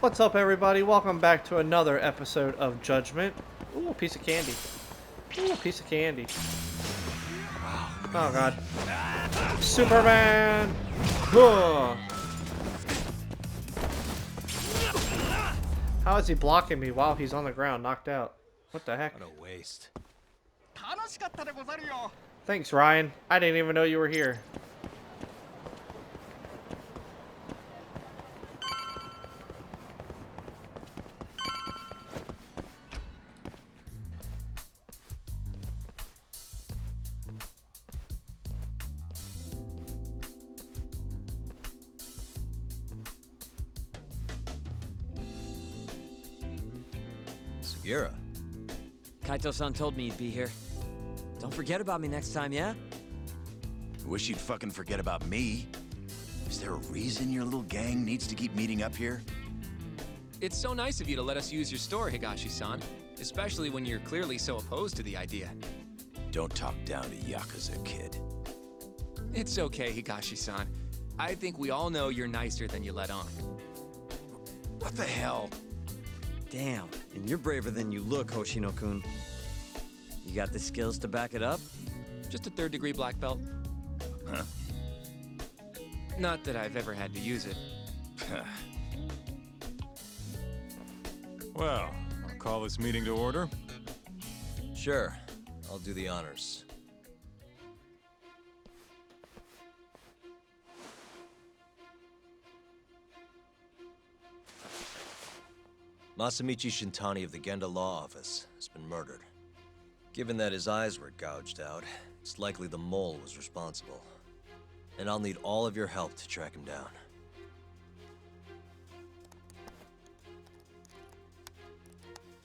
What's up, everybody? Welcome back to another episode of Judgment. Ooh, a piece of candy. Ooh, a piece of candy. Oh, God. Superman! Ugh. How is he blocking me while he's on the ground, knocked out? What the heck? What a waste. Thanks, Ryan. I didn't even know you were here. Sugiura. Kaito-san told me you'd be here. Don't forget about me next time, yeah? Wish you'd fucking forget about me. Is there a reason your little gang needs to keep meeting up here? It's so nice of you to let us use your store, Higashi-san. Especially when you're clearly so opposed to the idea. Don't talk down to Yakuza, kid. It's okay, Higashi-san. I think we all know you're nicer than you let on. What the hell? Damn, and you're braver than you look, Hoshino-kun. You got the skills to back it up? Just a third-degree black belt. Huh? Not that I've ever had to use it. Well, I'll call this meeting to order. Sure, I'll do the honors. Masamichi Shintani of the Genda Law Office has been murdered. Given that his eyes were gouged out, it's likely the mole was responsible. And I'll need all of your help to track him down.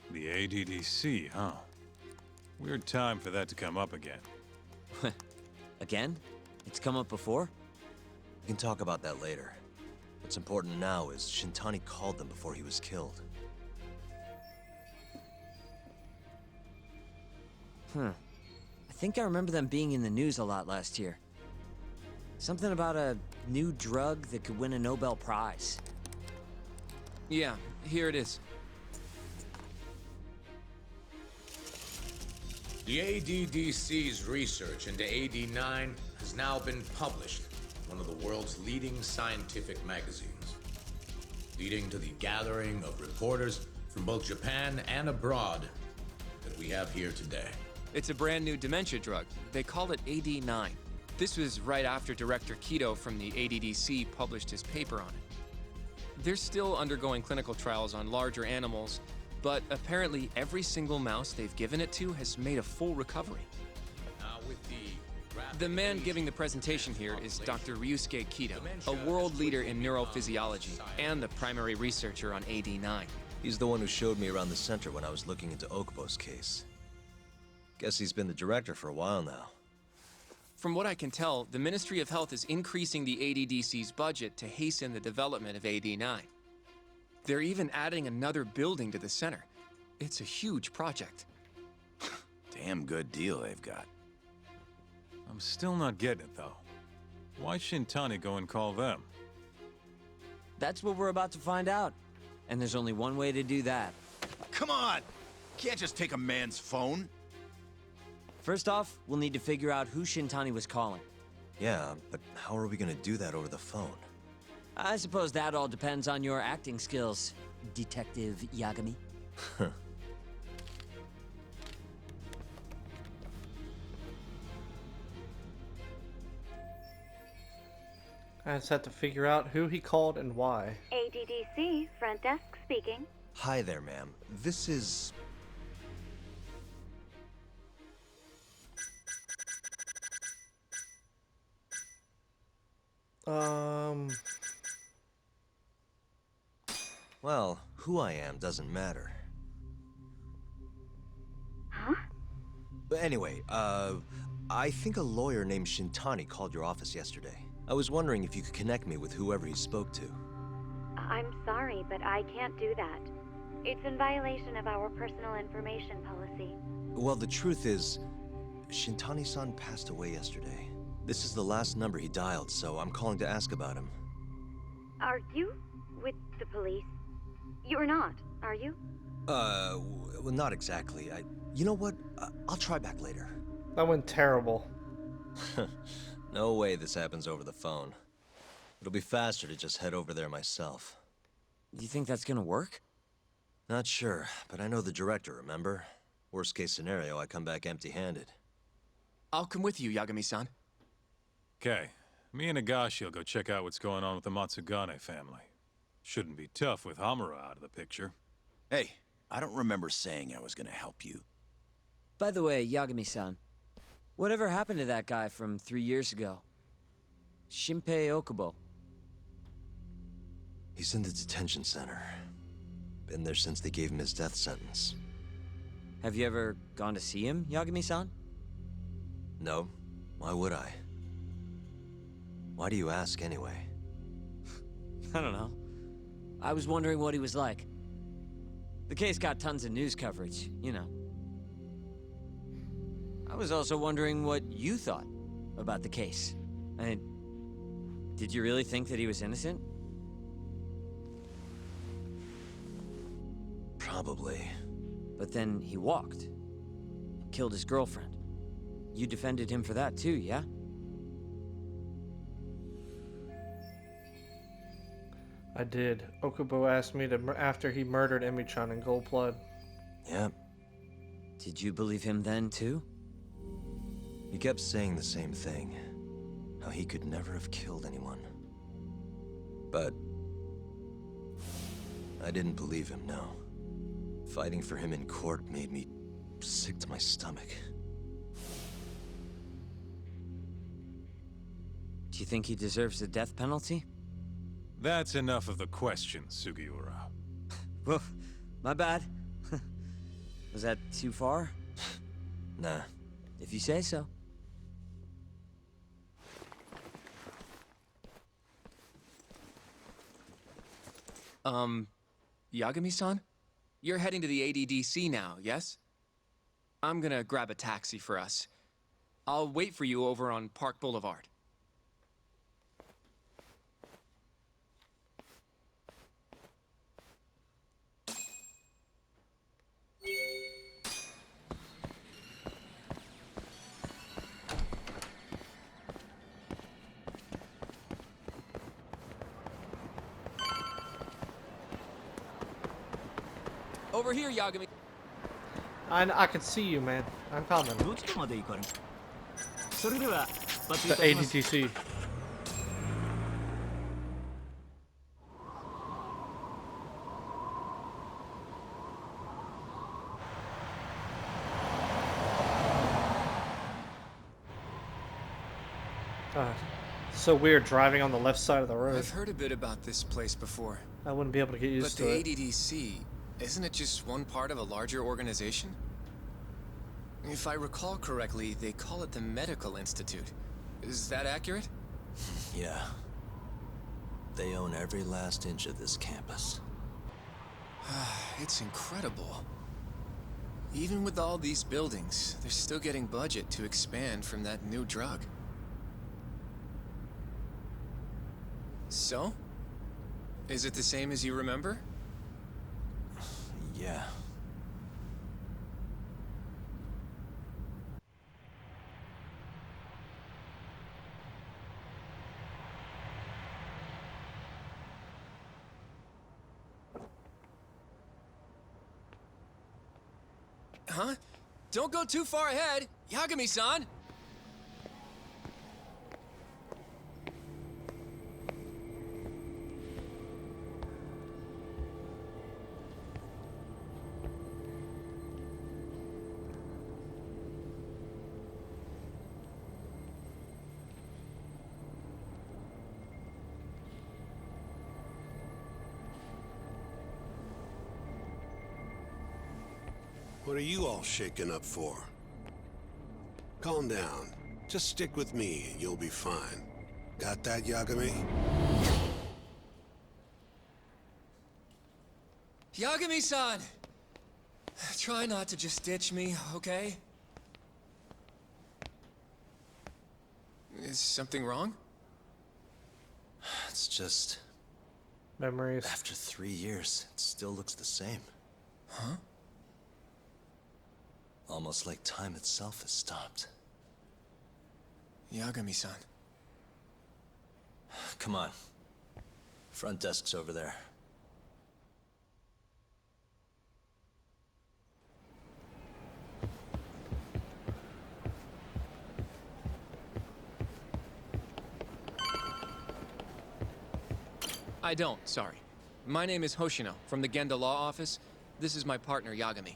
The ADDC, huh? Weird time for that to come up again. Again? It's come up before? We can talk about that later. What's important now is Shintani called them before he was killed. I think I remember them being in the news a lot last year. Something about a new drug that could win a Nobel Prize. Yeah, here it is. The ADDC's research into AD9 has now been published in one of the world's leading scientific magazines, leading to the gathering of reporters from both Japan and abroad that we have here today. It's a brand new dementia drug. They call it AD9. This was right after Director Kido from the ADDC published his paper on it. They're still undergoing clinical trials on larger animals, but apparently every single mouse they've given it to has made a full recovery. The man giving the presentation here is Dr. Ryusuke Kido, a world leader in neurophysiology and the primary researcher on AD9. He's the one who showed me around the center when I was looking into Okubo's case. Guess he's been the director for a while now. From what I can tell, the Ministry of Health is increasing the ADDC's budget to hasten the development of AD9. They're even adding another building to the center. It's a huge project. Damn good deal they've got. I'm still not getting it, though. Why Shintani go and call them? That's what we're about to find out. And there's only one way to do that. Come on! Can't just take a man's phone. First off, we'll need to figure out who Shintani was calling. Yeah, but how are we gonna do that over the phone? I suppose that all depends on your acting skills, Detective Yagami. I just had to figure out who he called and why. ADDC, front desk speaking. Hi there, ma'am. This is... Well, who I am doesn't matter. Huh? But anyway, I think a lawyer named Shintani called your office yesterday. I was wondering if you could connect me with whoever he spoke to. I'm sorry, but I can't do that. It's in violation of our personal information policy. Well, the truth is, Shintani-san passed away yesterday. This is the last number he dialed, so I'm calling to ask about him. Are you with the police? You're not, are you? Well, not exactly. You know what? I'll try back later. That went terrible. No way this happens over the phone. It'll be faster to just head over there myself. Do you think that's gonna work? Not sure, but I know the director, remember? Worst case scenario, I come back empty-handed. I'll come with you, Yagami-san. Okay, me and Nagashi will go check out what's going on with the Matsugane family. Shouldn't be tough with Hamura out of the picture. Hey, I don't remember saying I was gonna help you. By the way, Yagami-san, whatever happened to that guy from 3 years ago? Shinpei Okubo. He's in the detention center. Been there since they gave him his death sentence. Have you ever gone to see him, Yagami-san? No. Why would I? Why do you ask anyway? I don't know. I was wondering what he was like. The case got tons of news coverage, you know. I was also wondering what you thought about the case. Did you really think that he was innocent? Probably. But then he walked. Killed his girlfriend. You defended him for that too, yeah? I did. Okubo asked me to after he murdered Emi-chan in Gold Blood. Yep. Did you believe him then too? He kept saying the same thing. How he could never have killed anyone. But I didn't believe him, no. Fighting for him in court made me sick to my stomach. Do you think he deserves the death penalty? That's enough of the questions, Sugiura. Well, my bad. Was that too far? Nah. If you say so. Yagami-san? You're heading to the ADDC now, yes? I'm gonna grab a taxi for us. I'll wait for you over on Park Boulevard. Over here, Yagami. I can see you, man. I'm coming. どちらまで行かれるそれではバツ The いたします ADTC. So weird driving on the left side of the road. I've heard a bit about this place before. I wouldn't be able to get But used the to it. ADDC, isn't it just one part of a larger organization? If I recall correctly, they call it the Medical Institute. Is that accurate? Yeah. They own every last inch of this campus. It's incredible. Even with all these buildings, they're still getting budget to expand from that new drug. So? Is it the same as you remember? Yeah. Huh? Don't go too far ahead, Yagami-san! What are you all shaken up for? Calm down. Just stick with me and you'll be fine. Got that, Yagami? Yagami-san! Try not to just ditch me, okay? Is something wrong? It's just... Memories. After 3 years, it still looks the same. Huh? Almost like time itself has stopped. Yagami-san. Come on. Front desk's over there. I don't, sorry. My name is Hoshino, from the Genda Law Office. This is my partner, Yagami.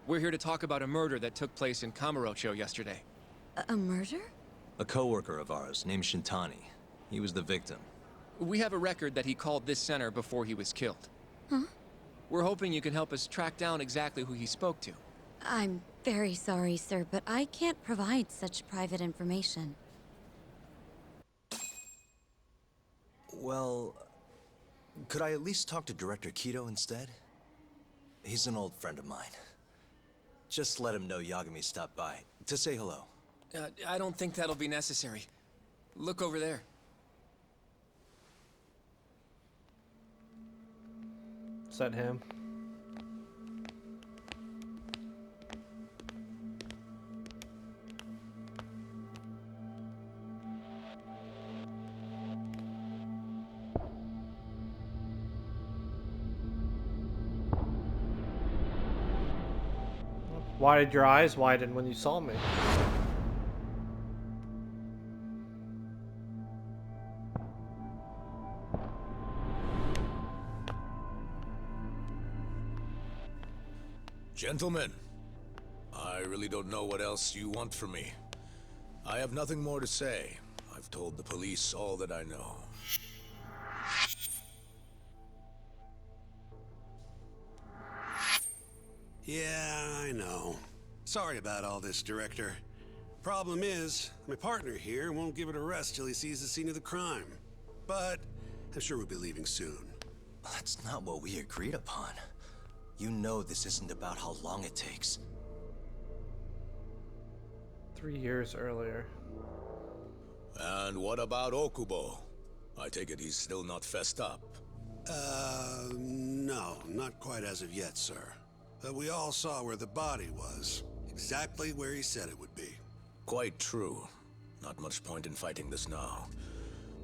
We're here to talk about a murder that took place in Kamurocho yesterday. A murder? A coworker of ours named Shintani. He was the victim. We have a record that he called this center before he was killed. Huh? We're hoping you can help us track down exactly who he spoke to. I'm very sorry, sir, but I can't provide such private information. Well, could I at least talk to Director Kido instead? He's an old friend of mine. Just let him know Yagami stopped by, to say hello. I don't think that'll be necessary. Look over there. Is that him? Why did your eyes widen when you saw me? Gentlemen, I really don't know what else you want from me. I have nothing more to say. I've told the police all that I know. Yeah, I know. Sorry about all this, Director. Problem is, my partner here won't give it a rest till he sees the scene of the crime. But I'm sure we'll be leaving soon. That's not what we agreed upon. You know this isn't about how long it takes. 3 years earlier. And what about Okubo? I take it he's still not fessed up. No, not quite as of yet, sir. But we all saw where the body was. Exactly where he said it would be. Quite true. Not much point in fighting this now.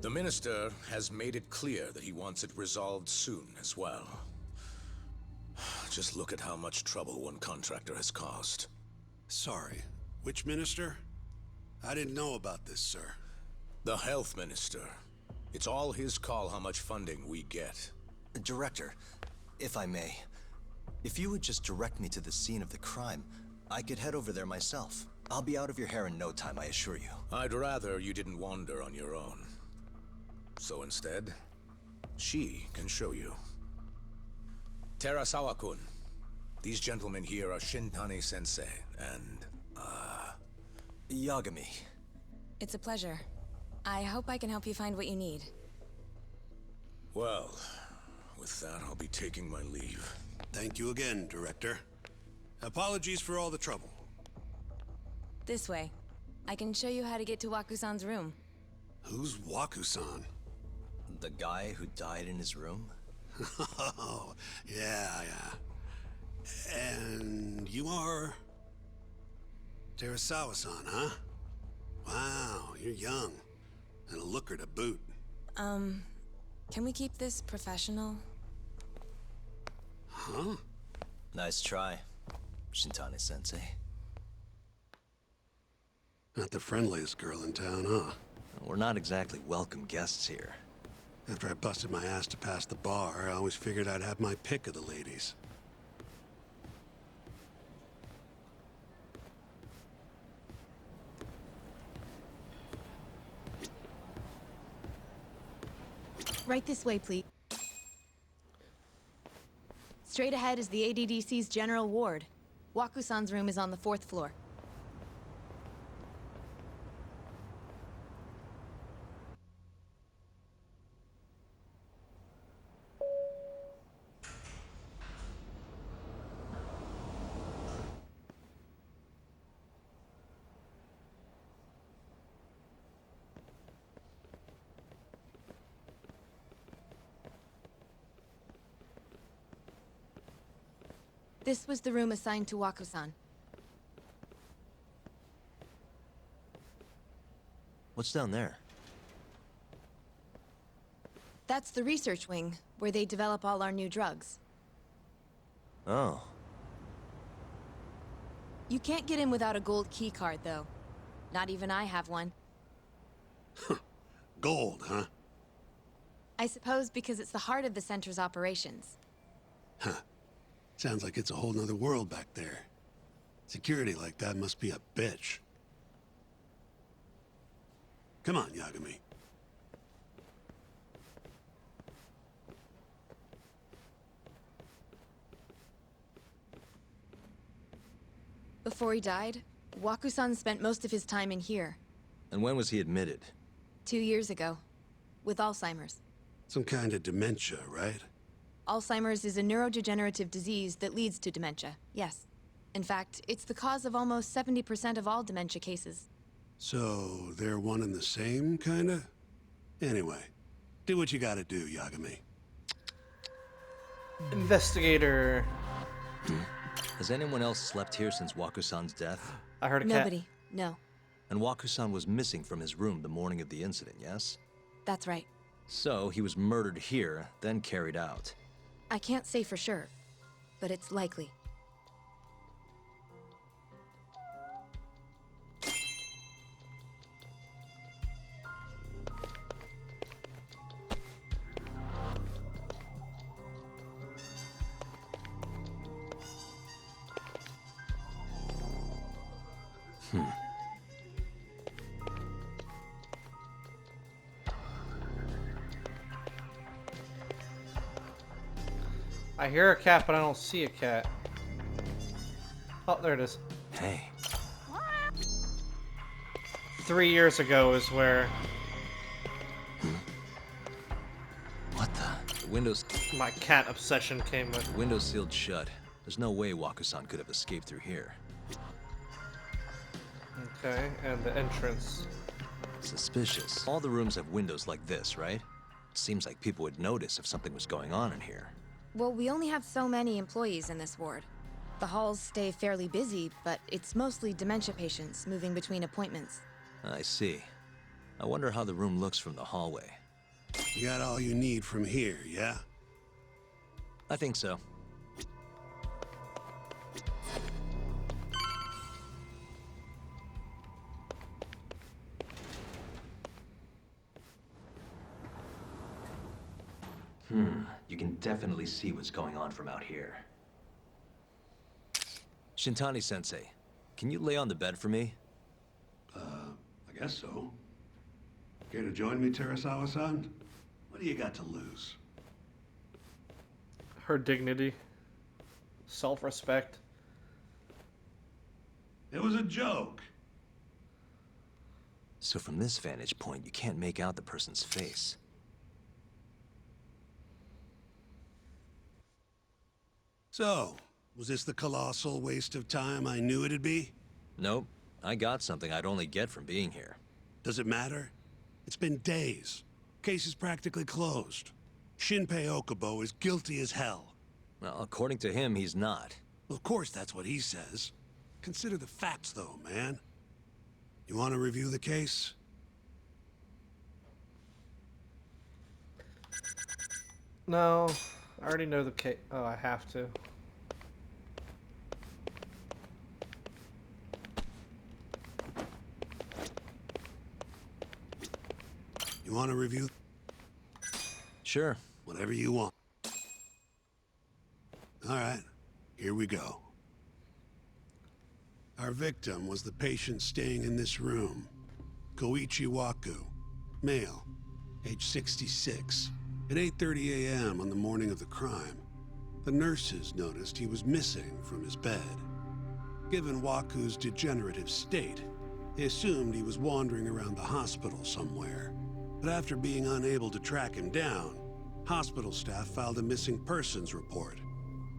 The Minister has made it clear that he wants it resolved soon as well. Just look at how much trouble one contractor has caused. Sorry, which minister? I didn't know about this, sir. The Health Minister. It's all his call how much funding we get. Director, if I may, if you would just direct me to the scene of the crime, I could head over there myself. I'll be out of your hair in no time, I assure you. I'd rather you didn't wander on your own. So instead, she can show you. Terasawa-kun, these gentlemen here are Shintani-sensei and, Yagami. It's a pleasure. I hope I can help you find what you need. Well, with that, I'll be taking my leave. Thank you again, Director. Apologies for all the trouble. This way. I can show you how to get to Waku-san's room. Who's Waku-san? The guy who died in his room? Oh, yeah. And you are... Terasawa-san, huh? Wow, you're young. And a looker to boot. Can we keep this professional? Huh? Nice try, Shintani-sensei. Not the friendliest girl in town, huh? We're not exactly welcome guests here. After I busted my ass to pass the bar, I always figured I'd have my pick of the ladies. Right this way, please. Straight ahead is the ADDC's general ward. Waku-san's room is on the 4th floor. This was the room assigned to Waku-san. What's down there? That's the research wing, where they develop all our new drugs. Oh. You can't get in without a gold key card, though. Not even I have one. Gold, huh? I suppose because it's the heart of the center's operations. Huh. Sounds like it's a whole nother world back there. Security like that must be a bitch. Come on, Yagami. Before he died, Waku-san spent most of his time in here. And when was he admitted? 2 years ago. With Alzheimer's. Some kind of dementia, right? Alzheimer's is a neurodegenerative disease that leads to dementia, yes. In fact, it's the cause of almost 70% of all dementia cases. So, they're one and the same, kinda? Anyway, do what you gotta do, Yagami. Investigator. Has anyone else slept here since Waku-san's death? I heard a cat. Nobody, no. And Waku-san was missing from his room the morning of the incident, yes? That's right. So, he was murdered here, then carried out. I can't say for sure, but it's likely. I hear a cat, but I don't see a cat. Oh, there it is. Hey. 3 years ago is where What the windows... my cat obsession came with. The window's sealed shut. There's no way Waku-san could have escaped through here. Okay, and the entrance. Suspicious. All the rooms have windows like this, right? Seems like people would notice if something was going on in here. Well, we only have so many employees in this ward. The halls stay fairly busy, but it's mostly dementia patients moving between appointments. I see. I wonder how the room looks from the hallway. You got all you need from here, yeah? I think so. You can definitely see what's going on from out here. Shintani-sensei, can you lay on the bed for me? I guess so. Care to join me, Terasawa-san? What do you got to lose? Her dignity. Self-respect. It was a joke. So from this vantage point, you can't make out the person's face. So, was this the colossal waste of time I knew it'd be? Nope. I got something I'd only get from being here. Does it matter? It's been days. Case is practically closed. Shinpei Okubo is guilty as hell. Well, according to him, he's not. Well, of course that's what he says. Consider the facts, though, man. You want to review the case? No, I already know the case. Oh, I have to. You want to review? Sure. Whatever you want. All right, here we go. Our victim was the patient staying in this room. Koichi Waku, male, age 66. At 8:30 a.m. on the morning of the crime, the nurses noticed he was missing from his bed. Given Waku's degenerative state, they assumed he was wandering around the hospital somewhere. But after being unable to track him down, hospital staff filed a missing persons report.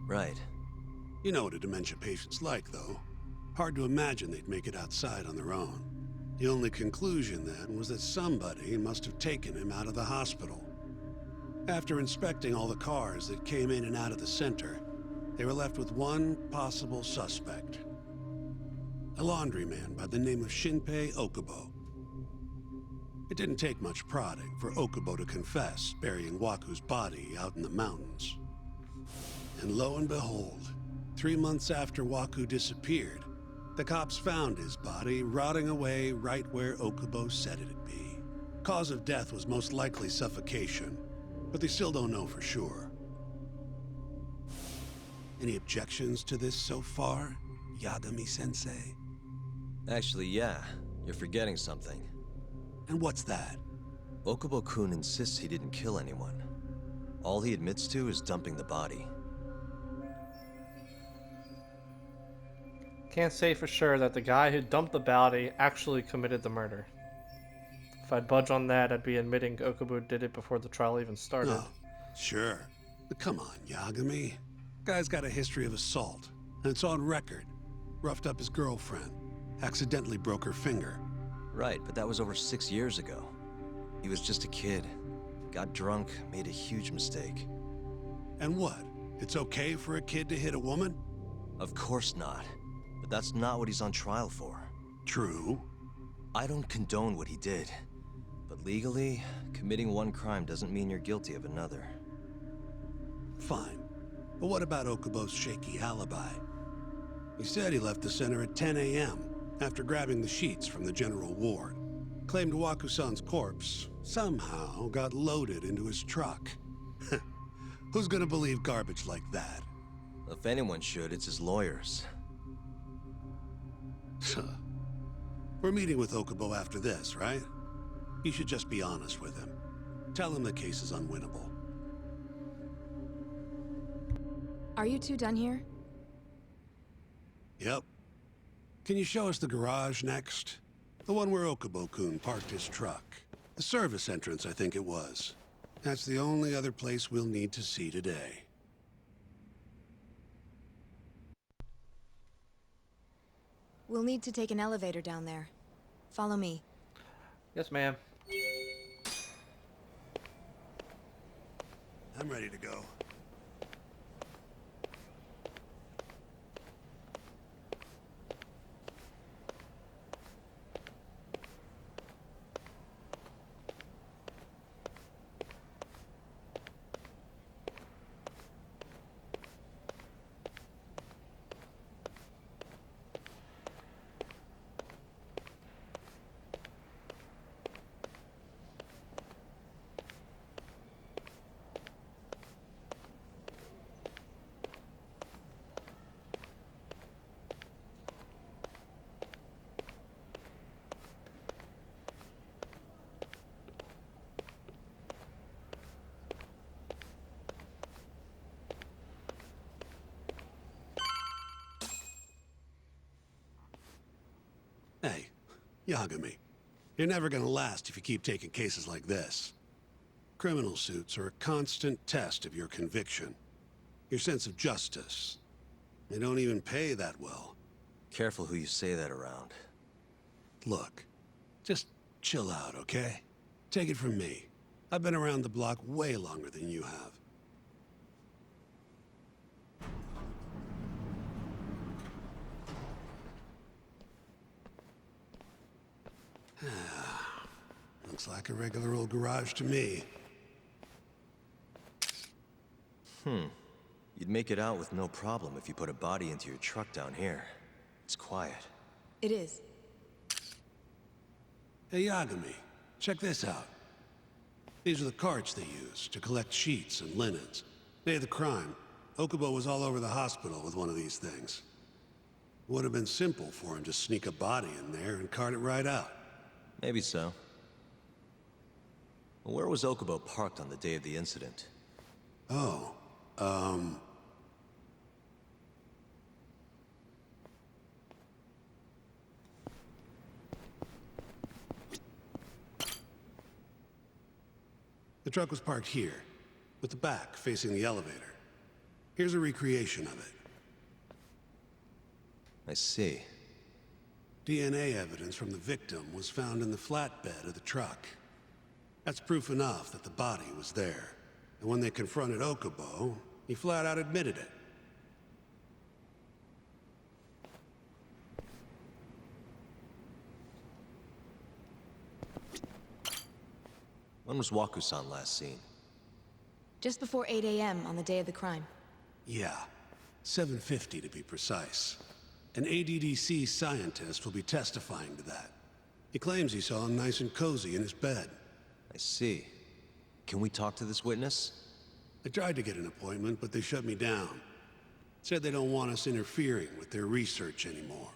Right. You know what a dementia patient's like, though. Hard to imagine they'd make it outside on their own. The only conclusion then was that somebody must have taken him out of the hospital. After inspecting all the cars that came in and out of the center, they were left with one possible suspect. A laundryman by the name of Shinpei Okubo. It didn't take much prodding for Okubo to confess burying Waku's body out in the mountains. And lo and behold, 3 months after Waku disappeared, the cops found his body rotting away right where Okubo said it'd be. Cause of death was most likely suffocation, but they still don't know for sure. Any objections to this so far, Yagami-sensei? Actually, yeah. You're forgetting something. And what's that? Okubo-kun insists he didn't kill anyone. All he admits to is dumping the body. Can't say for sure that the guy who dumped the body actually committed the murder. If I'd budge on that, I'd be admitting Okubo did it before the trial even started. Oh, sure. But come on, Yagami. Guy's got a history of assault, and it's on record. Roughed up his girlfriend. Accidentally broke her finger. Right, but that was over 6 years ago. He was just a kid. Got drunk, made a huge mistake. And what? It's okay for a kid to hit a woman? Of course not. But that's not what he's on trial for. True. I don't condone what he did. But legally, committing one crime doesn't mean you're guilty of another. Fine. But what about Okubo's shaky alibi? He said he left the center at 10 a.m. after grabbing the sheets from the general ward. Claimed Waku-san's corpse somehow got loaded into his truck. Who's gonna believe garbage like that? If anyone should, it's his lawyers. We're meeting with Okubo after this, right? You should just be honest with him. Tell him the case is unwinnable. Are you two done here? Yep. Can you show us the garage next? The one where Okubo-kun parked his truck. The service entrance, I think it was. That's the only other place we'll need to see today. We'll need to take an elevator down there. Follow me. Yes, ma'am. I'm ready to go. Hey, Yagami. You're never gonna last if you keep taking cases like this. Criminal suits are a constant test of your conviction. Your sense of justice. They don't even pay that well. Careful who you say that around. Look, just chill out, okay? Take it from me. I've been around the block way longer than you have. Looks like a regular old garage to me. You'd make it out with no problem if you put a body into your truck down here. It's quiet. It is. Hey, Yagami, check this out. These are the carts they use to collect sheets and linens. Day of the crime, Okubo was all over the hospital with one of these things. Would have been simple for him to sneak a body in there and cart it right out. Maybe so. Well, where was Okubo parked on the day of the incident? Oh, the truck was parked here, with the back facing the elevator. Here's a recreation of it. I see. DNA evidence from the victim was found in the flatbed of the truck. That's proof enough that the body was there. And when they confronted Okubo, he flat out admitted it. When was Waku-san last seen? Just before 8 a.m. on the day of the crime. Yeah, 7:50 to be precise. An ADDC scientist will be testifying to that. He claims he saw him nice and cozy in his bed. I see. Can we talk to this witness? I tried to get an appointment, but they shut me down. Said they don't want us interfering with their research anymore.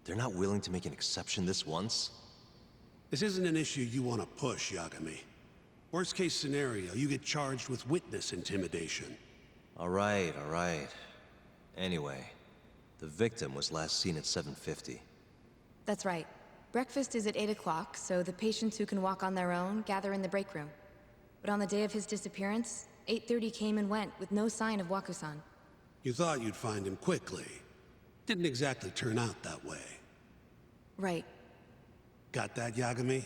They're not willing to make an exception this once? This isn't an issue you want to push, Yagami. Worst case scenario, you get charged with witness intimidation. All right. Anyway, the victim was last seen at 7:50. That's right. Breakfast is at 8 o'clock, so the patients who can walk on their own gather in the break room. But on the day of his disappearance, 8:30 came and went with no sign of Waku-san. You thought you'd find him quickly. Didn't exactly turn out that way. Right. Got that, Yagami?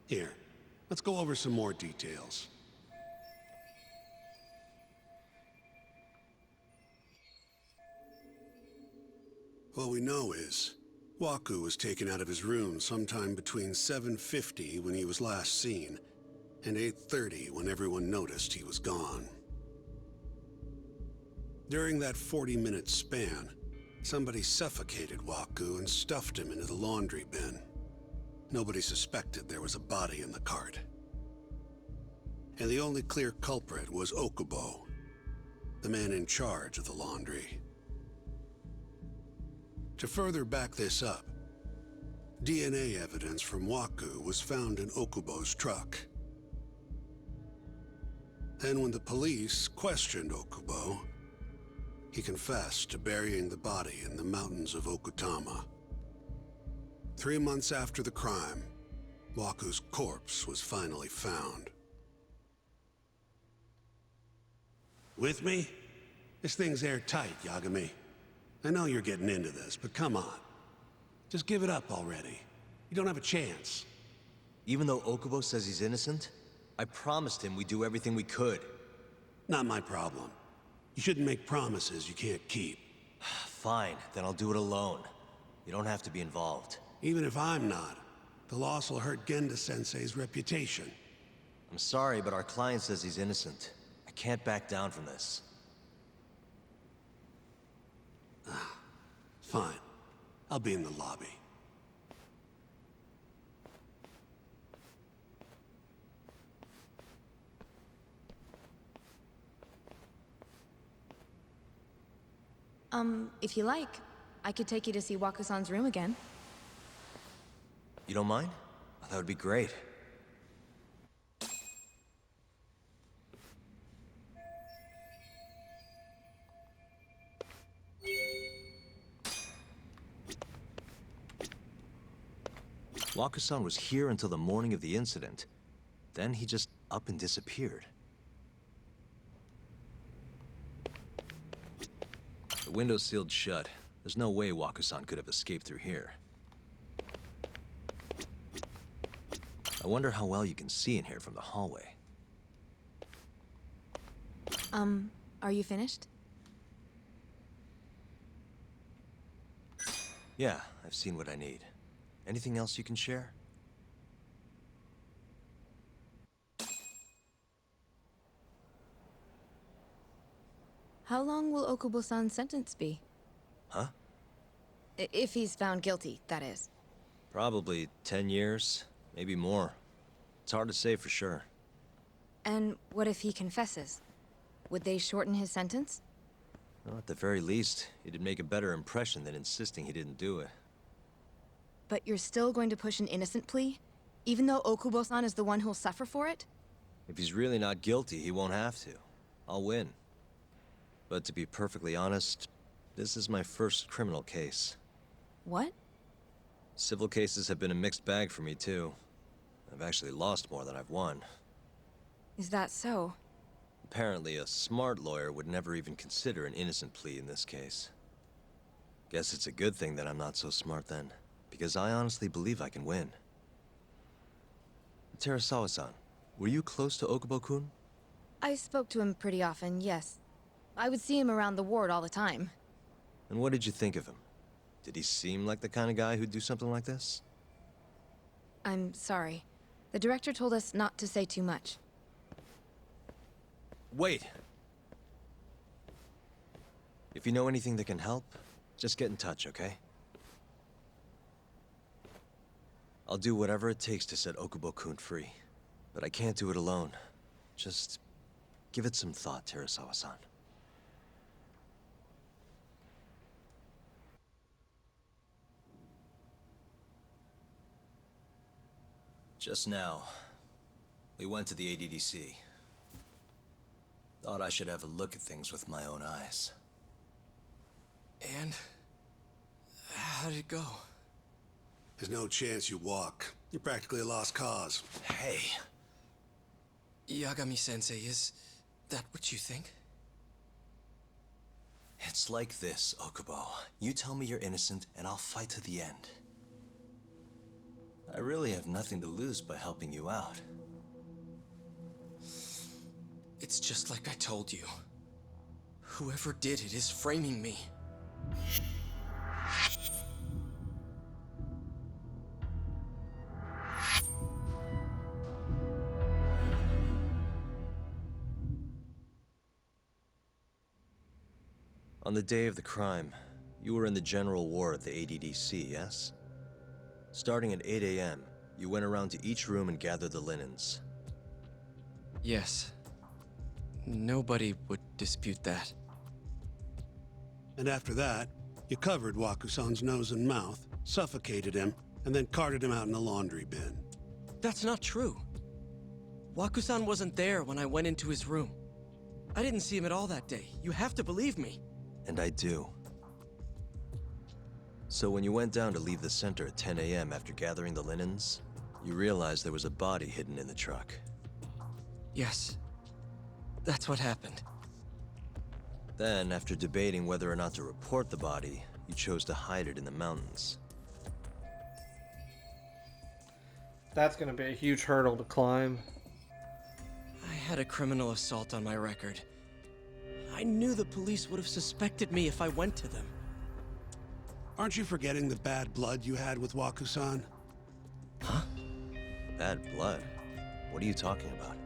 Here, let's go over some more details. What we know is, Waku was taken out of his room sometime between 7:50 when he was last seen, and 8:30 when everyone noticed he was gone. During that 40-minute span, somebody suffocated Waku and stuffed him into the laundry bin. Nobody suspected there was a body in the cart. And the only clear culprit was Okubo, the man in charge of the laundry. To further back this up, DNA evidence from Waku was found in Okubo's truck. Then when the police questioned Okubo, he confessed to burying the body in the mountains of Okutama. 3 months after the crime, Waku's corpse was finally found. With me? This thing's airtight, Yagami. I know you're getting into this, but come on. Just give it up already. You don't have a chance. Even though Okubo says he's innocent, I promised him we'd do everything we could. Not my problem. You shouldn't make promises you can't keep. Fine, then I'll do it alone. You don't have to be involved. Even if I'm not, the loss will hurt Genda-sensei's reputation. I'm sorry, but our client says he's innocent. I can't back down from this. Fine. I'll be in the lobby. If you like, I could take you to see Waku-san's room again. You don't mind? That would be great. Waku-san was here until the morning of the incident. Then he just up and disappeared. The window's sealed shut. There's no way Waku-san could have escaped through here. I wonder how well you can see in here from the hallway. Are you finished? Yeah, I've seen what I need. Anything else you can share? How long will Okubo-san's sentence be? Huh? If he's found guilty, that is. Probably 10 years, maybe more. It's hard to say for sure. And what if he confesses? Would they shorten his sentence? Well, at the very least, it'd make a better impression than insisting he didn't do it. But you're still going to push an innocent plea? Even though Okubo-san is the one who'll suffer for it? If he's really not guilty, he won't have to. I'll win. But to be perfectly honest, this is my first criminal case. What? Civil cases have been a mixed bag for me, too. I've actually lost more than I've won. Is that so? Apparently, a smart lawyer would never even consider an innocent plea in this case. Guess it's a good thing that I'm not so smart then, because I honestly believe I can win. Terasawa-san, were you close to Okubo-kun? I spoke to him pretty often, yes. I would see him around the ward all the time. And what did you think of him? Did he seem like the kind of guy who'd do something like this? I'm sorry. The director told us not to say too much. Wait. If you know anything that can help, just get in touch, okay? I'll do whatever it takes to set Okubo-kun free. But I can't do it alone. Just give it some thought, Terasawa-san. Just now, we went to the ADDC. Thought I should have a look at things with my own eyes. And how did it go? There's no chance you walk. You're practically a lost cause. Hey. Yagami-sensei, is that what you think? It's like this, Okubo. You tell me you're innocent, and I'll fight to the end. I really have nothing to lose by helping you out. It's just like I told you. Whoever did it is framing me. On the day of the crime, you were in the general ward at the ADDC, yes? Starting at 8 a.m., you went around to each room and gathered the linens. Yes. Nobody would dispute that. And after that, you covered Wakusan's nose and mouth, suffocated him, and then carted him out in a laundry bin. That's not true. Wakusan wasn't there when I went into his room. I didn't see him at all that day. You have to believe me. And I do. So when you went down to leave the center at 10 a.m. after gathering the linens, you realized there was a body hidden in the truck. Yes. That's what happened. Then, after debating whether or not to report the body, you chose to hide it in the mountains. That's gonna be a huge hurdle to climb. I had a criminal assault on my record. I knew the police would have suspected me if I went to them. Aren't you forgetting the bad blood you had with Wakusan? Huh? Bad blood? What are you talking about?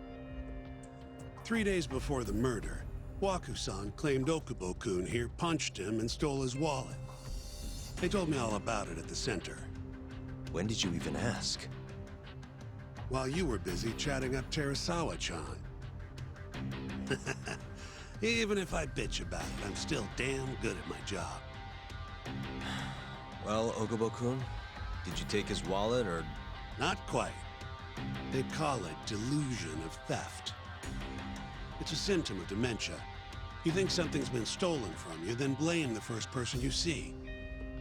3 days before the murder, Wakusan claimed Okubo-kun here punched him and stole his wallet. They told me all about it at the center. When did you even ask? While you were busy chatting up Terasawa-chan. Even if I bitch about it, I'm still damn good at my job. Well, Okubo-kun, did you take his wallet, or...? Not quite. They call it delusion of theft. It's a symptom of dementia. You think something's been stolen from you, then blame the first person you see.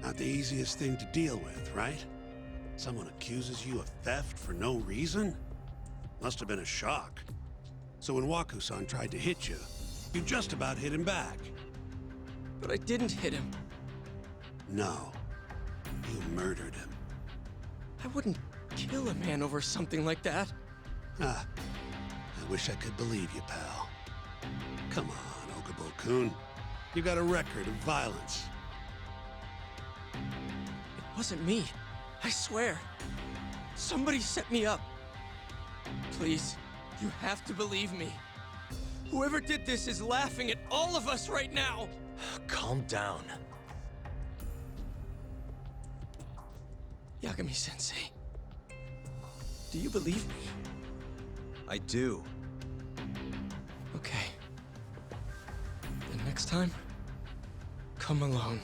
Not the easiest thing to deal with, right? Someone accuses you of theft for no reason? Must have been a shock. So when Wakusan tried to hit you, you just about hit him back. But I didn't hit him. No. You murdered him. I wouldn't kill a man over something like that. Ah, I wish I could believe you, pal. Come on, Okubo-kun. You got a record of violence. It wasn't me. I swear. Somebody set me up. Please, you have to believe me. Whoever did this is laughing at all of us right now. Calm down. Yagami-sensei, do you believe me? I do. Okay. Then next time, come alone.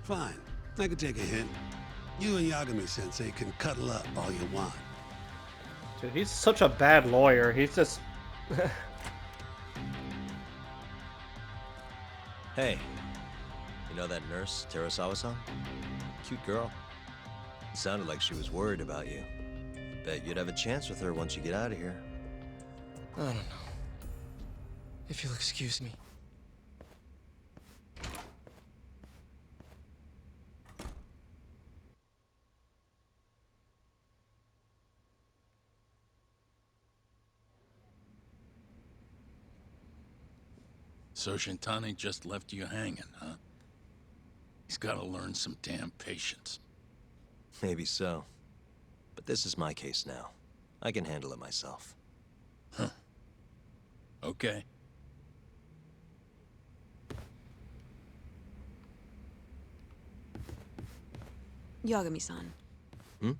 Fine. I can take a hint. You and Yagami-sensei can cuddle up all you want. Dude, he's such a bad lawyer. He's just... Hey, you know that nurse, Terasawa-san? Cute girl. Sounded like she was worried about you. Bet you'd have a chance with her once you get out of here. I don't know. If you'll excuse me. So Shintani just left you hanging, huh? He's gotta learn some damn patience. Maybe so. But this is my case now. I can handle it myself. Okay. Yagami-san. Hmm?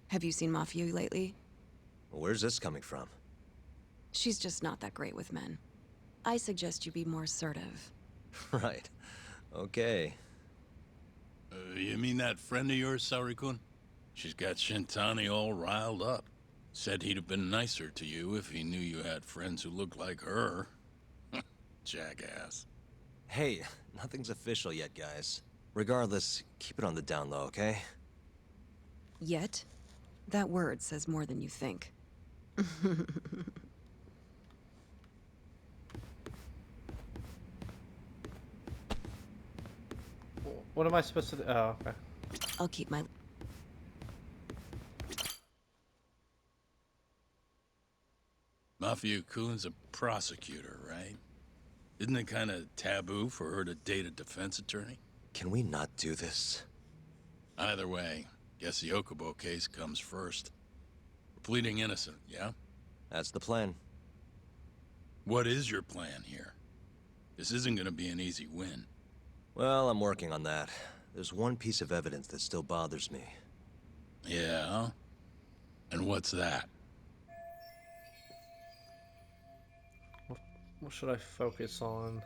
Have you seen Mafia lately? Where's this coming from? She's just not that great with men. I suggest you be more assertive. Right. Okay. You mean that friend of yours, Saori-kun? She's got Shintani all riled up. Said he'd have been nicer to you if he knew you had friends who looked like her. Jackass. Hey, nothing's official yet, guys. Regardless, keep it on the down low, okay? Yet? That word says more than you think. What am I supposed to do? Oh, okay. I'll keep my... Mafia-kun's a prosecutor, right? Isn't it kind of taboo for her to date a defense attorney? Can we not do this? Either way, guess the Okubo case comes first. We're pleading innocent, yeah? That's the plan. What is your plan here? This isn't gonna be an easy win. Well, I'm working on that. There's one piece of evidence that still bothers me. Yeah? And what's that? What should I focus on?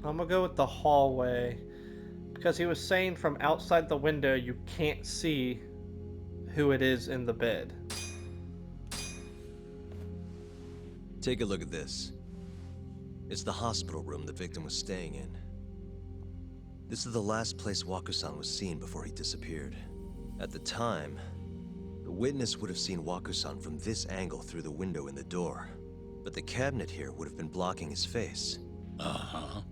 I'm gonna go with the hallway because he was saying from outside the window you can't see who it is in the bed. Take a look at this. It's the hospital room the victim was staying in. This is the last place Waku-san was seen before he disappeared. At the time, the witness would have seen Waku-san from this angle through the window in the door, but the cabinet here would have been blocking his face. Uh-huh.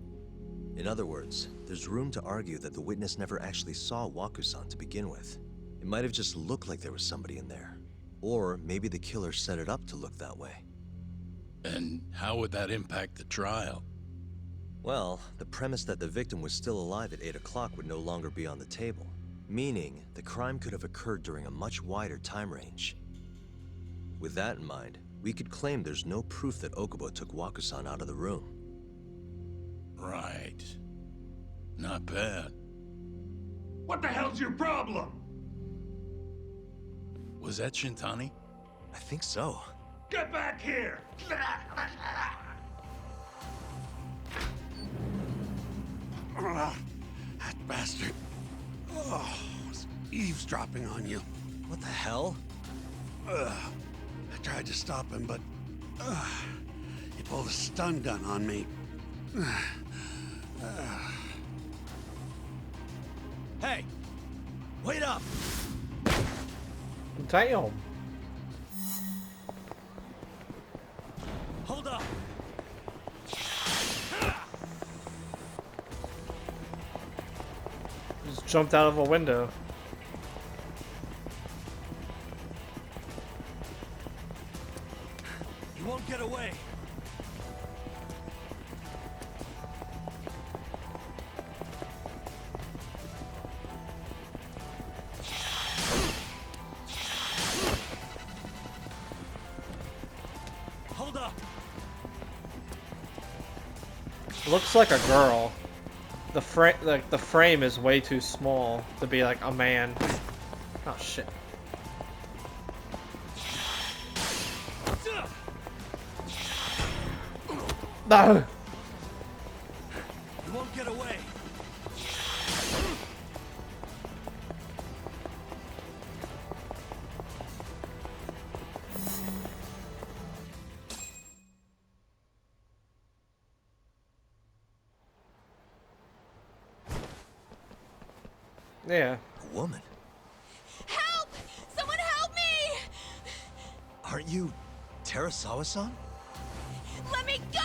In other words, there's room to argue that the witness never actually saw Waku-san to begin with. It might have just looked like there was somebody in there. Or maybe the killer set it up to look that way. And how would that impact the trial? Well, the premise that the victim was still alive at 8 o'clock would no longer be on the table. Meaning, the crime could have occurred during a much wider time range. With that in mind, we could claim there's no proof that Okubo took Waku-san out of the room. Right. Not bad. What the hell's your problem? Was that Shintani? I think so. Get back here! That bastard. Oh, was eavesdropping on you. What the hell? I tried to stop him, but he pulled a stun gun on me. Hey! Wait up! Damn. Hold up! Just jumped out of a window. You won't get away! Hold up! Looks like a girl. The frame is way too small to be like a man. Oh shit. No. You won't get away! Yeah. A woman? Aren't you Terasawa-san? Let me go!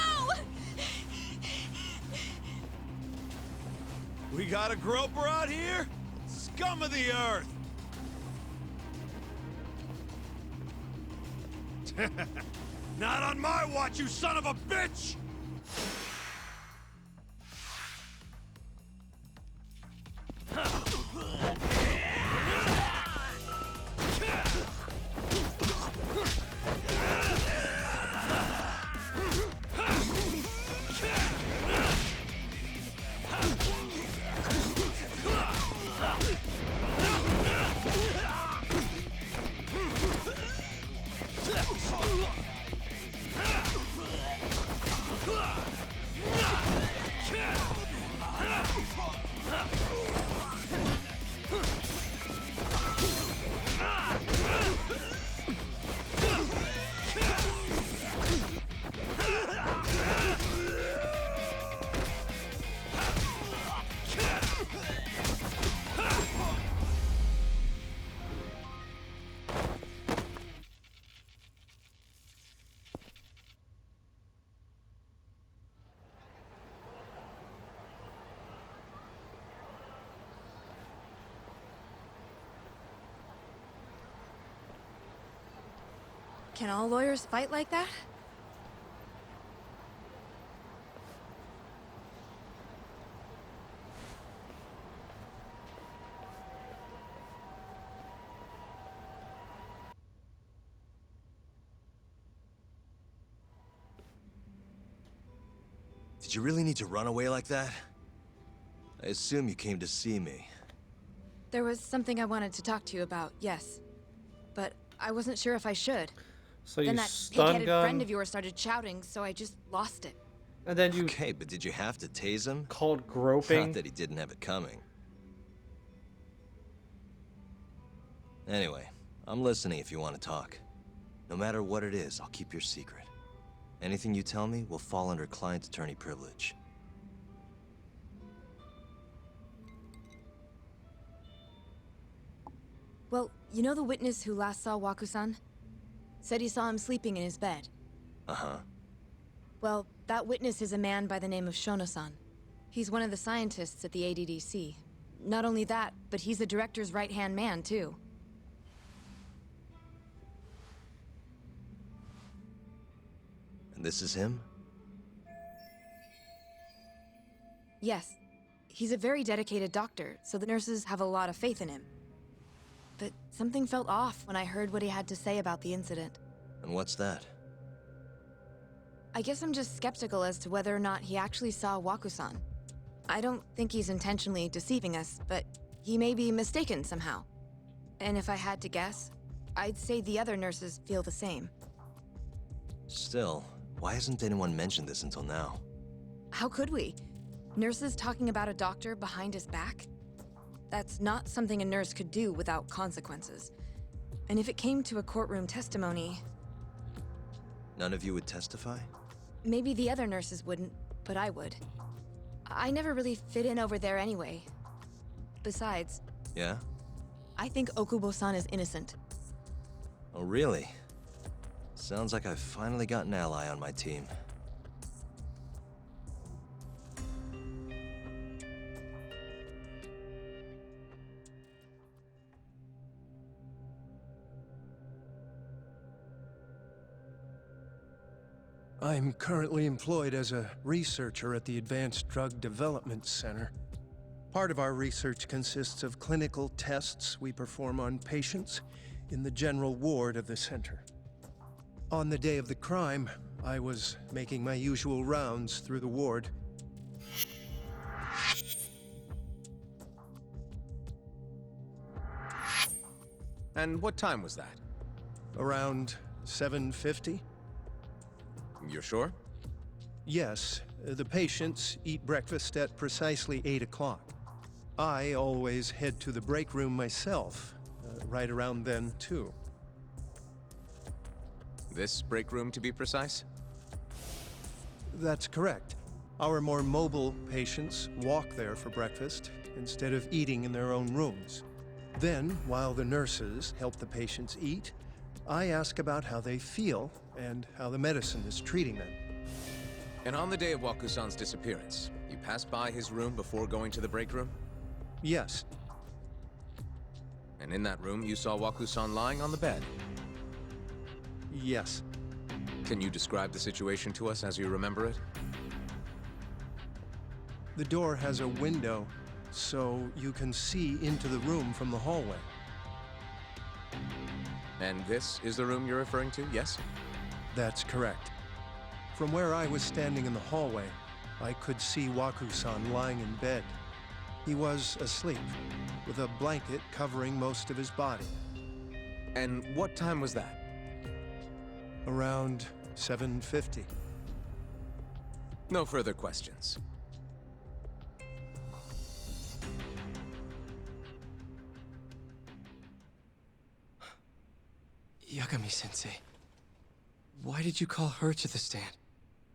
We got a groper out here? Scum of the earth! Not on my watch, you son of a bitch! Can all lawyers fight like that? Did you really need to run away like that? I assume you came to see me. There was something I wanted to talk to you about, yes. But I wasn't sure if I should. So then you that stun pig-headed gun, friend of yours started shouting, so I just lost it. and then you Okay, but did you have to tase him? called groping. Not that he didn't have it coming. Anyway, I'm listening if you want to talk. No matter what it is, I'll keep your secret. Anything you tell me will fall under client attorney privilege. Well, you know the witness who last saw Waku-san? Said he saw him sleeping in his bed. Uh-huh. Well, that witness is a man by the name of Shono-san. He's one of the scientists at the ADDC. Not only that, but he's the director's right-hand man, too. And this is him? Yes. He's a very dedicated doctor, so the nurses have a lot of faith in him. But something felt off when I heard what he had to say about the incident. And what's that? I guess I'm just skeptical as to whether or not he actually saw Waku-san. I don't think he's intentionally deceiving us, but he may be mistaken somehow. And if I had to guess, I'd say the other nurses feel the same. Still, why hasn't anyone mentioned this until now? How could we? Nurses talking about a doctor behind his back? That's not something a nurse could do without consequences. And if it came to a courtroom testimony, None of you would testify? maybe the other nurses wouldn't, but I would. I never really fit in over there anyway. Besides, Yeah? I think Okubo-san is innocent. Oh, really? Sounds like I've finally got an ally on my team. I'm currently employed as a researcher at the Advanced Drug Development Center. Part of our research consists of clinical tests we perform on patients in the general ward of the center. On the day of the crime, I was making my usual rounds through the ward. And what time was that? Around 7:50? You're sure? Yes, the patients eat breakfast at precisely 8 o'clock. I always head to the break room myself, right around then, too. This break room, to be precise? That's correct. Our more mobile patients walk there for breakfast instead of eating in their own rooms. Then, while the nurses help the patients eat, I ask about how they feel and how the medicine is treating them. And on the day of Wakusan's disappearance, you passed by his room before going to the break room? Yes. And in that room, you saw Wakusan lying on the bed? Yes. Can you describe the situation to us as you remember it? The door has a window, so you can see into the room from the hallway. And this is the room you're referring to, yes? That's correct. From where I was standing in the hallway, I could see Wakusan lying in bed. He was asleep, with a blanket covering most of his body. And what time was that? Around 7:50. No further questions. Yagami-sensei, why did you call her to the stand?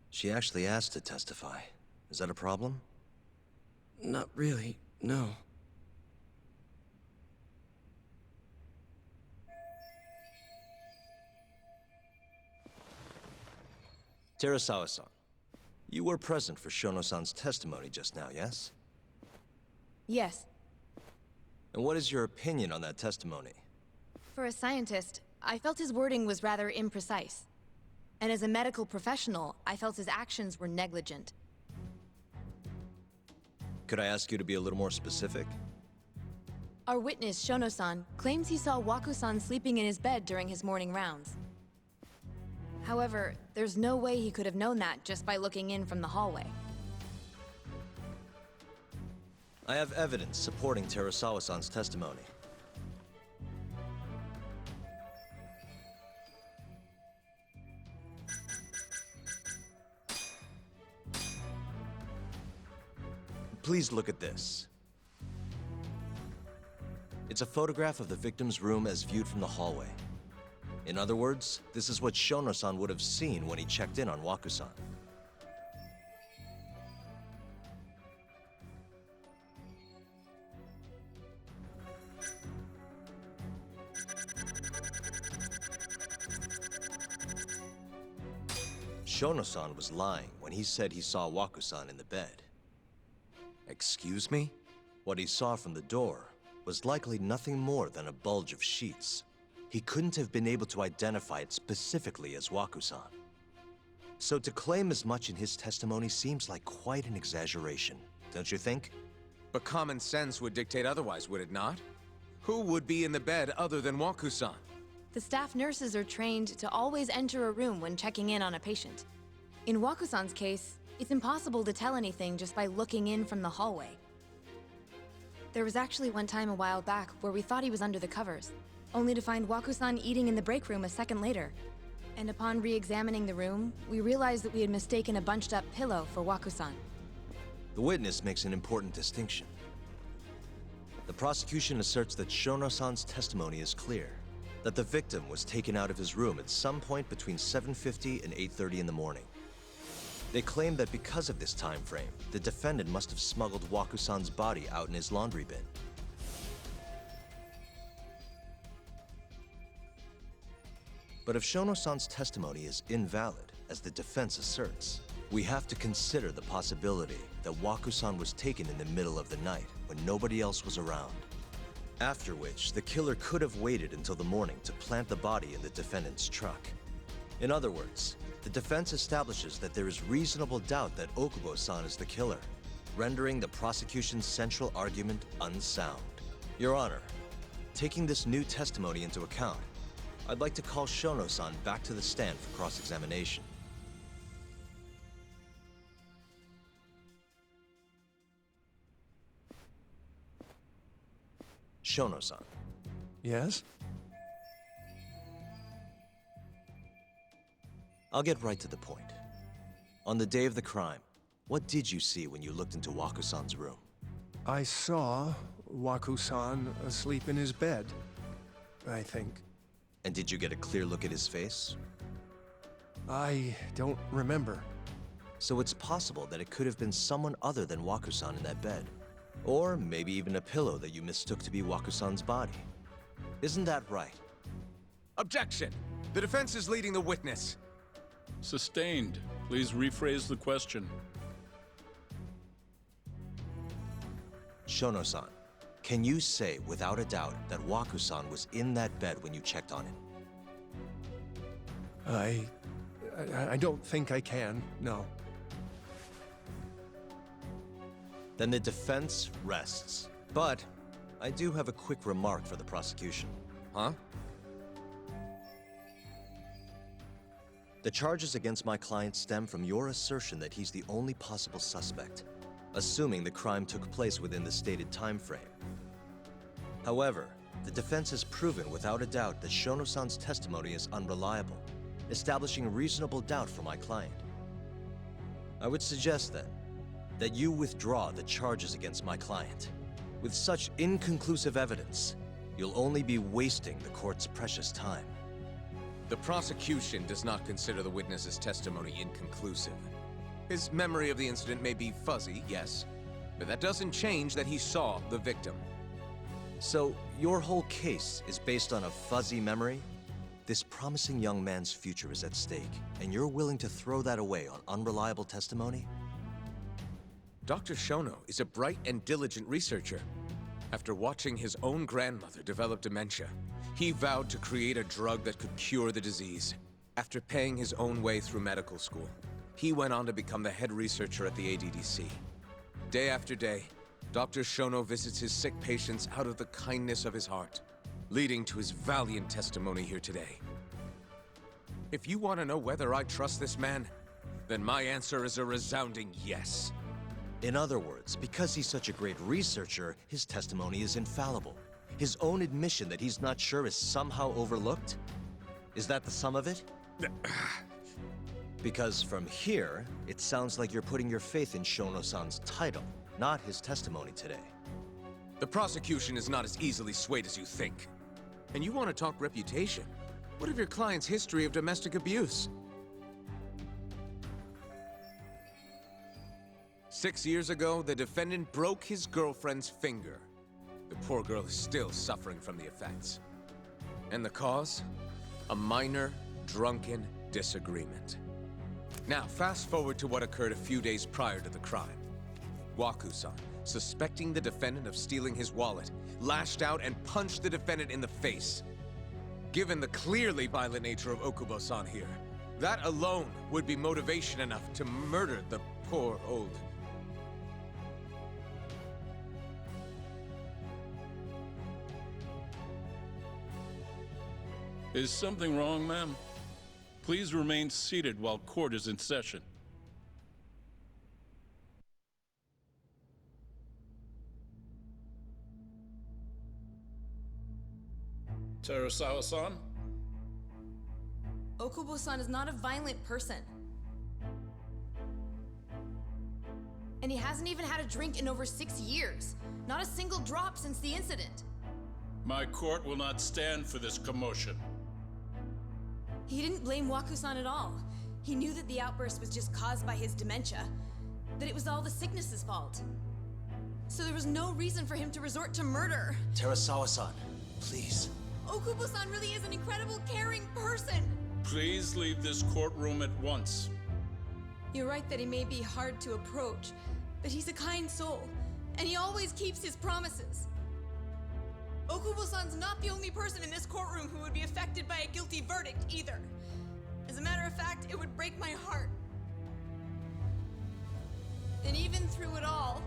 She actually asked to testify. Is that a problem? Not really, no. Terasawa-san, you were present for Shono-san's testimony just now, yes? Yes. And what is your opinion on that testimony? For a scientist, I felt his wording was rather imprecise. And as a medical professional, I felt his actions were negligent. Could I ask you to be a little more specific? Our witness, Shono-san, claims he saw Waku-san sleeping in his bed during his morning rounds. However, there's no way he could have known that just by looking in from the hallway. I have evidence supporting Terasawa-san's testimony. Please look at this. It's a photograph of the victim's room as viewed from the hallway. In other words, this is what Shono-san would have seen when he checked in on Waku-san. Shono-san was lying when he said he saw Waku-san in the bed. Excuse me? What he saw from the door was likely nothing more than a bulge of sheets. He couldn't have been able to identify it specifically as Waku-san. So to claim as much in his testimony seems like quite an exaggeration, don't you think? But common sense would dictate otherwise, would it not? Who would be in the bed other than Waku-san? The staff nurses are trained to always enter a room when checking in on a patient. In Waku-san's case, it's impossible to tell anything just by looking in from the hallway. There was actually one time a while back where we thought he was under the covers, only to find Waku-san eating in the break room a second later. And upon re-examining the room, we realized that we had mistaken a bunched-up pillow for Waku-san. The witness makes an important distinction. The prosecution asserts that Shono-san's testimony is clear, that the victim was taken out of his room at some point between 7:50 and 8:30 in the morning. They claim that because of this time frame, the defendant must have smuggled Waku-san's body out in his laundry bin. But if Shono-san's testimony is invalid, as the defense asserts, we have to consider the possibility that Waku-san was taken in the middle of the night when nobody else was around. After which, the killer could have waited until the morning to plant the body in the defendant's truck. In other words, the defense establishes that there is reasonable doubt that Okubo-san is the killer, rendering the prosecution's central argument unsound. Your Honor, taking this new testimony into account, I'd like to call Shono-san back to the stand for cross-examination. Shono-san. Yes? I'll get right to the point. On the day of the crime, what did you see when you looked into Waku-san's room? I saw Waku-san asleep in his bed, I think. And did you get a clear look at his face? I don't remember. So it's possible that it could have been someone other than Waku-san in that bed. Or maybe even a pillow that you mistook to be Waku-san's body. Isn't that right? Objection! The defense is leading the witness. Sustained. Please rephrase the question. Shono-san, can you say without a doubt that Waku-san was in that bed when you checked on him? I don't think I can, no. Then the defense rests. But I do have a quick remark for the prosecution. Huh? The charges against my client stem from your assertion that he's the only possible suspect, assuming the crime took place within the stated time frame. However, the defense has proven without a doubt that Shono-san's testimony is unreliable, establishing reasonable doubt for my client. I would suggest then that you withdraw the charges against my client. With such inconclusive evidence, you'll only be wasting the court's precious time. The prosecution does not consider the witness's testimony inconclusive. His memory of the incident may be fuzzy, yes, but that doesn't change that he saw the victim. So, your whole case is based on a fuzzy memory? This promising young man's future is at stake, and you're willing to throw that away on unreliable testimony? Dr. Shono is a bright and diligent researcher. After watching his own grandmother develop dementia, he vowed to create a drug that could cure the disease. After paying his own way through medical school, he went on to become the head researcher at the ADDC. Day after day, Dr. Shono visits his sick patients out of the kindness of his heart, leading to his valiant testimony here today. If you want to know whether I trust this man, then my answer is a resounding yes. In other words, because he's such a great researcher, his testimony is infallible. His own admission that he's not sure is somehow overlooked? Is that the sum of it? Because from here, it sounds like you're putting your faith in Shono-san's title, not his testimony today. The prosecution is not as easily swayed as you think. And you want to talk reputation? What of your client's history of domestic abuse? 6 years ago, the defendant broke his girlfriend's finger. The poor girl is still suffering from the effects. And the cause? A minor, drunken disagreement. Now, fast forward to what occurred a few days prior to the crime. Waku-san, suspecting the defendant of stealing his wallet, lashed out and punched the defendant in the face. Given the clearly violent nature of Okubo-san here, that alone would be motivation enough to murder the poor old... Is something wrong, ma'am? Please remain seated while court is in session. Terasawa-san? Okubo-san is not a violent person. And he hasn't even had a drink in over 6 years. Not a single drop since the incident. My court will not stand for this commotion. He didn't blame Waku-san at all. He knew that the outburst was just caused by his dementia, that it was all the sickness's fault. So there was no reason for him to resort to murder. Terasawa-san, please. Okubo-san really is an incredible, caring person. Please leave this courtroom at once. You're right that he may be hard to approach, but he's a kind soul, and he always keeps his promises. Okubo-san's not the only person in this courtroom who would be affected by a guilty verdict, either. As a matter of fact, it would break my heart. And even through it all,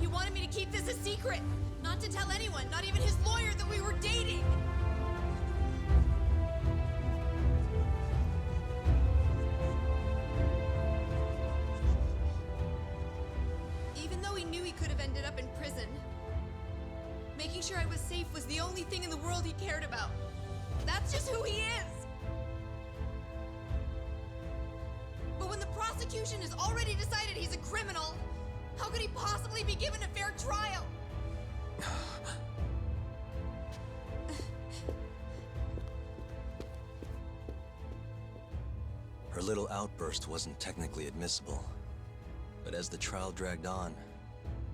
he wanted me to keep this a secret, not to tell anyone, not even his lawyer, that we were dating. Even though he knew he could have ended up in prison, making sure I was safe was the only thing in the world he cared about. That's just who he is! But when the prosecution has already decided he's a criminal, how could he possibly be given a fair trial? Her little outburst wasn't technically admissible, but as the trial dragged on,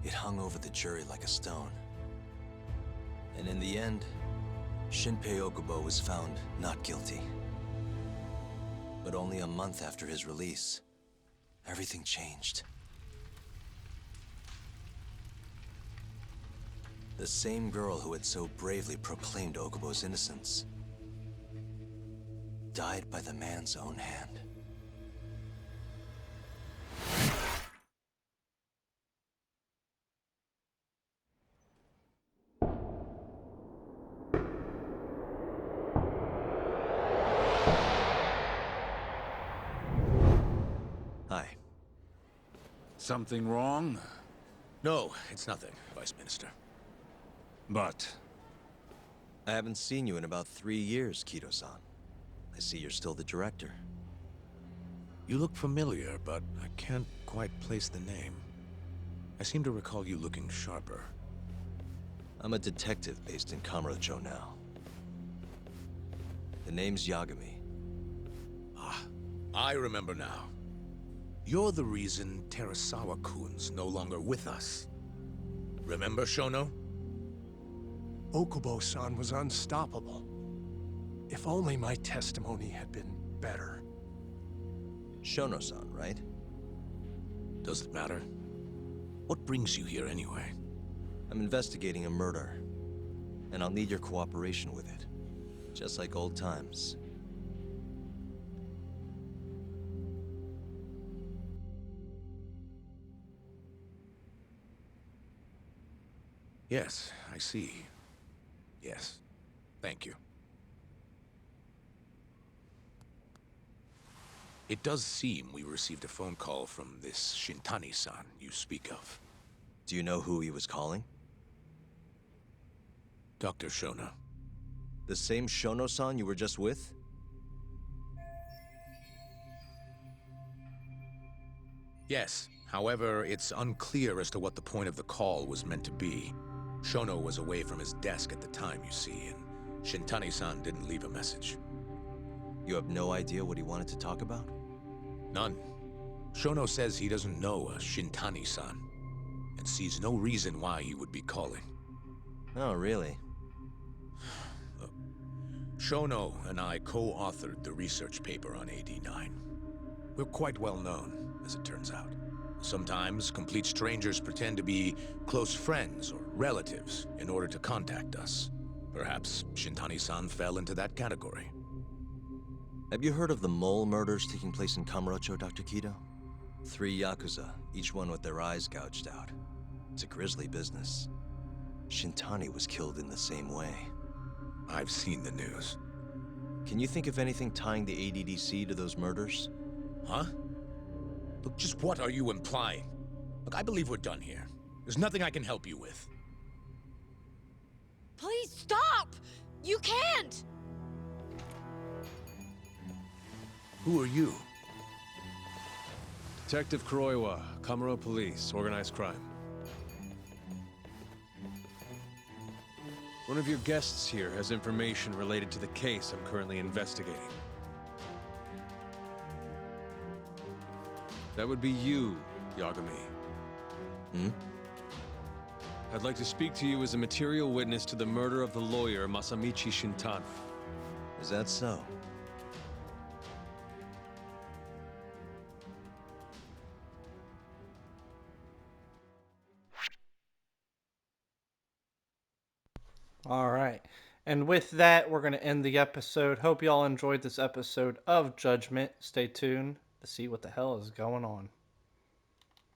it hung over the jury like a stone. And in the end, Shinpei Okubo was found not guilty. But only a month after his release, everything changed. The same girl who had so bravely proclaimed Okubo's innocence died by the man's own hand. Hi. Something wrong? No, it's nothing, Vice Minister. But... I haven't seen you in about 3 years, Kido-san. I see you're still the director. You look familiar, but I can't quite place the name. I seem to recall you looking sharper. I'm a detective based in Kamurocho now. The name's Yagami. Ah, I remember now. You're the reason Terasawa-kun's no longer with us. Remember, Shono? Okubo-san was unstoppable. If only my testimony had been better. Shono-san, right? Does it matter? What brings you here anyway? I'm investigating a murder, and I'll need your cooperation with it. Just like old times. Yes, I see. Yes. Thank you. It does seem we received a phone call from this Shintani-san you speak of. Do you know who he was calling? Dr. Shono. The same Shono-san you were just with? Yes. However, it's unclear as to what the point of the call was meant to be. Shono was away from his desk at the time, you see, and Shintani-san didn't leave a message. You have no idea what he wanted to talk about? None. Shono says he doesn't know a Shintani-san, and sees no reason why he would be calling. Oh, really? Shono and I co-authored the research paper on AD9. We're quite well known, as it turns out. Sometimes, complete strangers pretend to be close friends or relatives in order to contact us. Perhaps Shintani-san fell into that category. Have you heard of the mole murders taking place in Kamurocho, Dr. Kido? 3 Yakuza, each one with their eyes gouged out. It's a grisly business. Shintani was killed in the same way. I've seen the news. Can you think of anything tying the ADDC to those murders? Huh? Look, just what are you implying? Look, I believe we're done here. There's nothing I can help you with. Please stop! You can't! Who are you? Detective Kuroiwa, Kamuro Police, Organized Crime. One of your guests here has information related to the case I'm currently investigating. That would be you, Yagami. Hmm? I'd like to speak to you as a material witness to the murder of the lawyer Masamichi Shintani. Is that so? All right. And with that, we're going to end the episode. Hope y'all enjoyed this episode of Judgment. Stay tuned to see what the hell is going on.